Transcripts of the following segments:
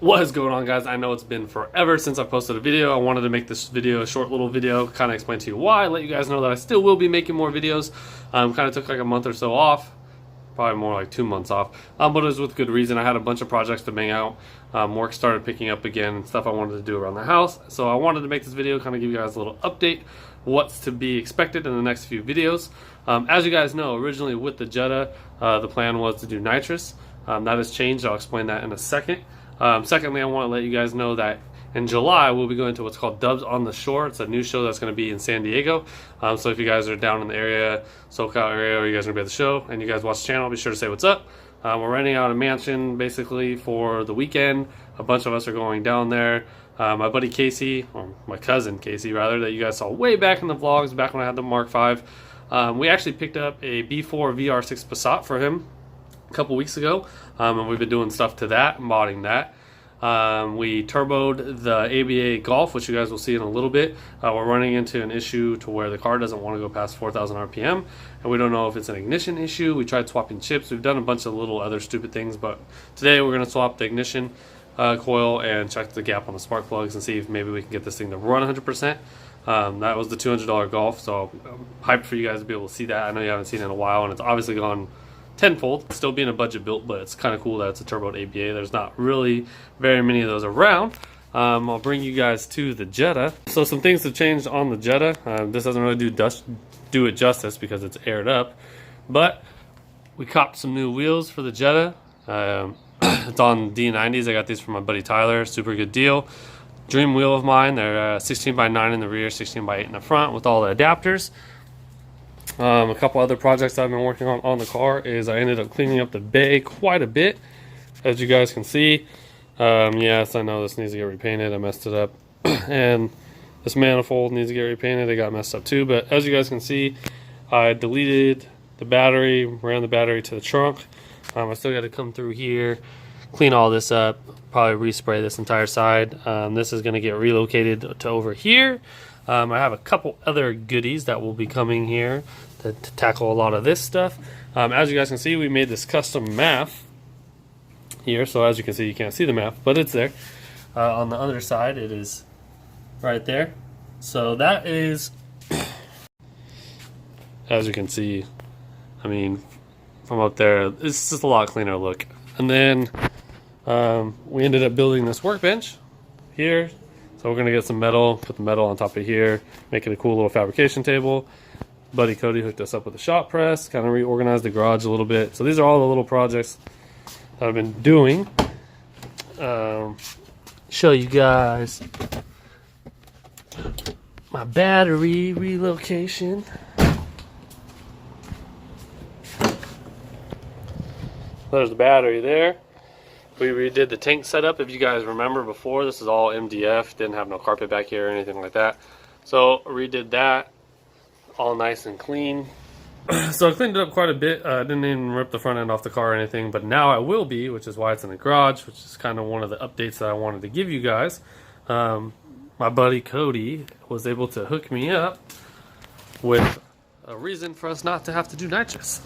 What is going on, guys? I know it's been forever since I posted a video. I wanted to make this video a short little video, kind of explain to you why, let you guys know that I still will be making more videos. Kind of took like a month or so off, probably more like 2 months off, but it was with good reason. I had a bunch of projects to bang out. Work started picking up again, stuff I wanted to do around the house. So I wanted to make this video, kind of give you guys a little update, what's to be expected in the next few videos. As you guys know, originally with the Jetta, the plan was to do nitrous. That has changed. I'll explain that in a second. Secondly, I want to let you guys know that in July we'll be going to what's called Dubs on the Shore. It's a new show that's going to be in San Diego. So if you guys are down in the area, SoCal area, or you guys are going to be at the show and you guys watch the channel, be sure to say what's up. We're renting out a mansion basically for the weekend. A bunch of us are going down there. My buddy Casey, or my cousin Casey rather, that you guys saw way back in the vlogs, back when I had the Mark V. We actually picked up a B4 VR6 Passat for him a couple weeks ago, and we've been doing stuff to that, modding that. We turboed the ABA Golf, which you guys will see in a little bit. We're running into an issue to where the car doesn't want to go past 4,000 RPM, and we don't know if it's an ignition issue. We tried swapping chips. We've done a bunch of little other stupid things, but today we're going to swap the ignition coil and check the gap on the spark plugs and see if maybe we can get this thing to run 100%. That was the $200 Golf, so I'm hyped for you guys to be able to see that. I know you haven't seen it in a while, and it's obviously gone tenfold. Still being a budget built, but it's kind of cool that it's a turboed ABA. There's not really very many of those around. I'll bring you guys to the Jetta. So some things have changed on the Jetta. This doesn't really do it justice because it's aired up, but we copped some new wheels for the Jetta. It's on D90s. I got these from my buddy Tyler. Super good deal. Dream wheel of mine. They're 16x9 in the rear, 16x8 in the front with all the adapters. A couple other projects I've been working on the car is I ended up cleaning up the bay quite a bit, as you guys can see. Yes, I know this needs to get repainted. I messed it up. And this manifold needs to get repainted. It got messed up too. But as you guys can see, I deleted the battery, ran the battery to the trunk. I still got to come through here, clean all this up, probably respray this entire side. This is going to get relocated to over here. I have a couple other goodies that will be coming here to tackle a lot of this stuff. As you guys can see, we made this custom map here. So as you can see, you can't see the map, but it's there. On the other side, it is right there. So that is, as you can see, I mean, from up there, it's just a lot cleaner look. And then we ended up building this workbench here. So we're going to get some metal, put the metal on top of here, make it a cool little fabrication table. Buddy Cody hooked us up with a shop press, kind of reorganized the garage a little bit. So these are all the little projects that I've been doing. Show you guys my battery relocation. There's the battery there. We redid the tank setup. If you guys remember before, this is all MDF, didn't have no carpet back here or anything like that. So redid that, all nice and clean. So I cleaned it up quite a bit. I didn't even rip the front end off the car or anything, but now I will be, which is why it's in the garage, which is kind of one of the updates that I wanted to give you guys. My buddy Cody was able to hook me up with a reason for us not to have to do nitrous.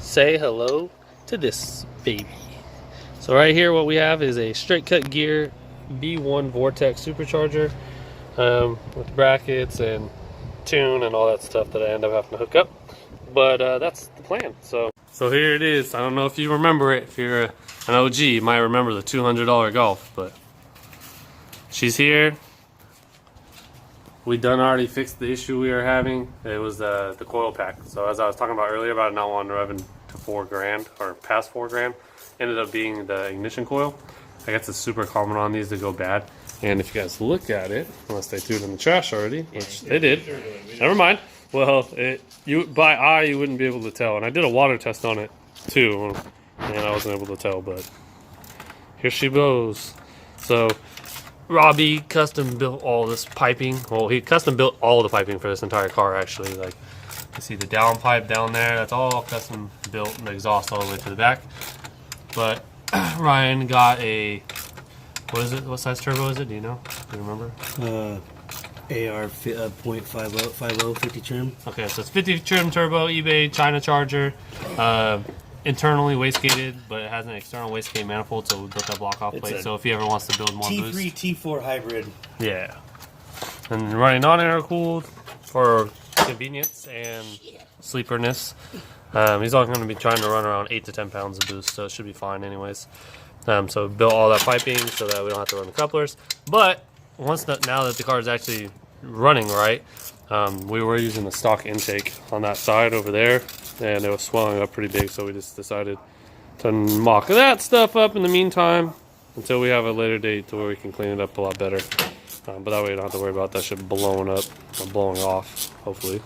Say hello to this baby. So right here what we have is a straight cut gear B1 Vortex supercharger with brackets and tune and all that stuff that I end up having to hook up, but that's the plan. So here it is. I don't know if you remember it. If you're an OG, you might remember the $200 Golf, but she's here. We done already fixed the issue we were having. It was the coil pack. So as I was talking about earlier about not wanting to rev into $4,000 or past $4,000, ended up being the ignition coil. I guess it's super common on these to go bad. And if you guys look at it, unless they threw it in the trash already, which they did, never mind. Well, by eye you wouldn't be able to tell. And I did a water test on it too, and I wasn't able to tell. But here she goes. So Robbie custom built all this piping. Well, he custom built all the piping for this entire car, actually. Like, you see the down pipe down there, that's all custom built, and the exhaust all the way to the back. But Ryan got a, what is it? What size turbo is it? Do you know? Do you remember? AR 50 trim. Okay, so it's 50 trim turbo, eBay China charger. internally wastegated, but it has an external wastegate manifold, so we built that block off plate. So if he ever wants to build more T3 boost, T4 hybrid. yeah. And running non-air cooled for convenience and sleeperness. He's only going to be trying to run around 8 to 10 pounds of boost, so it should be fine anyways. So built all that piping so that we don't have to run the couplers. But now that the car is actually running right, we were using the stock intake on that side over there, and it was swelling up pretty big, so we just decided to mock that stuff up in the meantime until we have a later date to where we can clean it up a lot better. But that way you don't have to worry about that shit blowing up or blowing off, hopefully.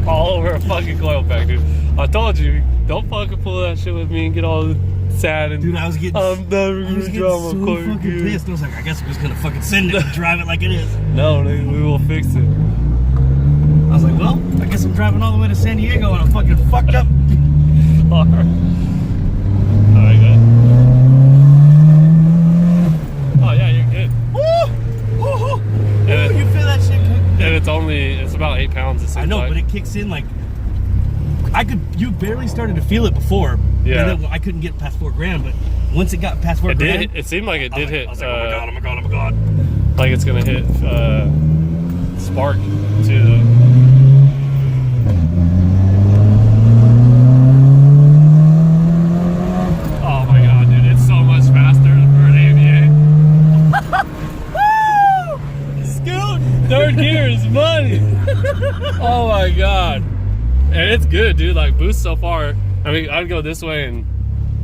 All over a fucking coil pack, dude. I told you, don't fucking pull that shit with me and get all sad and Dude, I was getting I'm never gonna drive my car fucking again. pissed. I was like, I guess I'm just gonna fucking send it and drive it like it is. No, nigga, we will fix it. I was like, well, I guess I'm driving all the way to San Diego and I'm fucking fucked up. Alright, good. Oh yeah, you're good. Woo! Woo! Woo! And You feel that shit? And it's about 8 pounds. It seems I know, like. but it kicks in like you barely started to feel it before. Yeah. And then I couldn't get past 4 grand, but once it got past 4 grand, It seemed like it did hit. I was like, oh my god, oh my god, oh my god. Like it's gonna hit spark too. Oh my god, dude! It's so much faster for an AVA. Scoot! Third gear is money. Oh my god! And it's good, dude. Like boost so far. I mean, I'd go this way and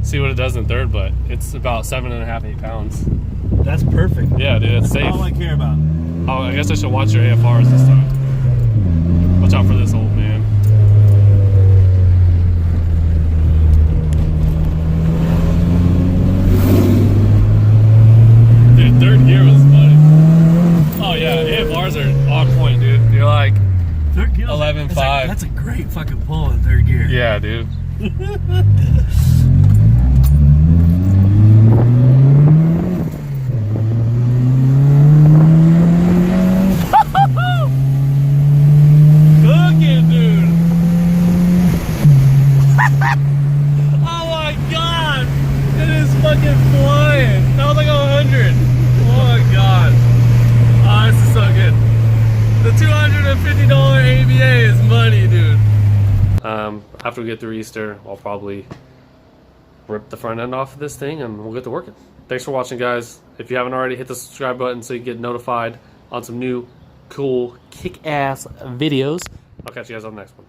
see what it does in third, but it's about 7.5, 8 pounds. That's perfect. Yeah, dude, it's safe. All I care about. Oh, I guess I should watch your AFRs this time. Watch out for this old man. Dude, third gear was funny. Oh yeah, AFRs are on point, dude. You're like Third gear. 11.5. That's a great fucking pull in third gear. Yeah, dude. Cooking, dude. Oh my god. It is fucking flying. That was like 100. Oh my god. Oh, this is so good. The $250 ABA is money, dude. After we get through Easter, I'll probably rip the front end off of this thing and we'll get to working. Thanks for watching, guys. If you haven't already, hit the subscribe button so you get notified on some new, cool, kick-ass videos. I'll catch you guys on the next one.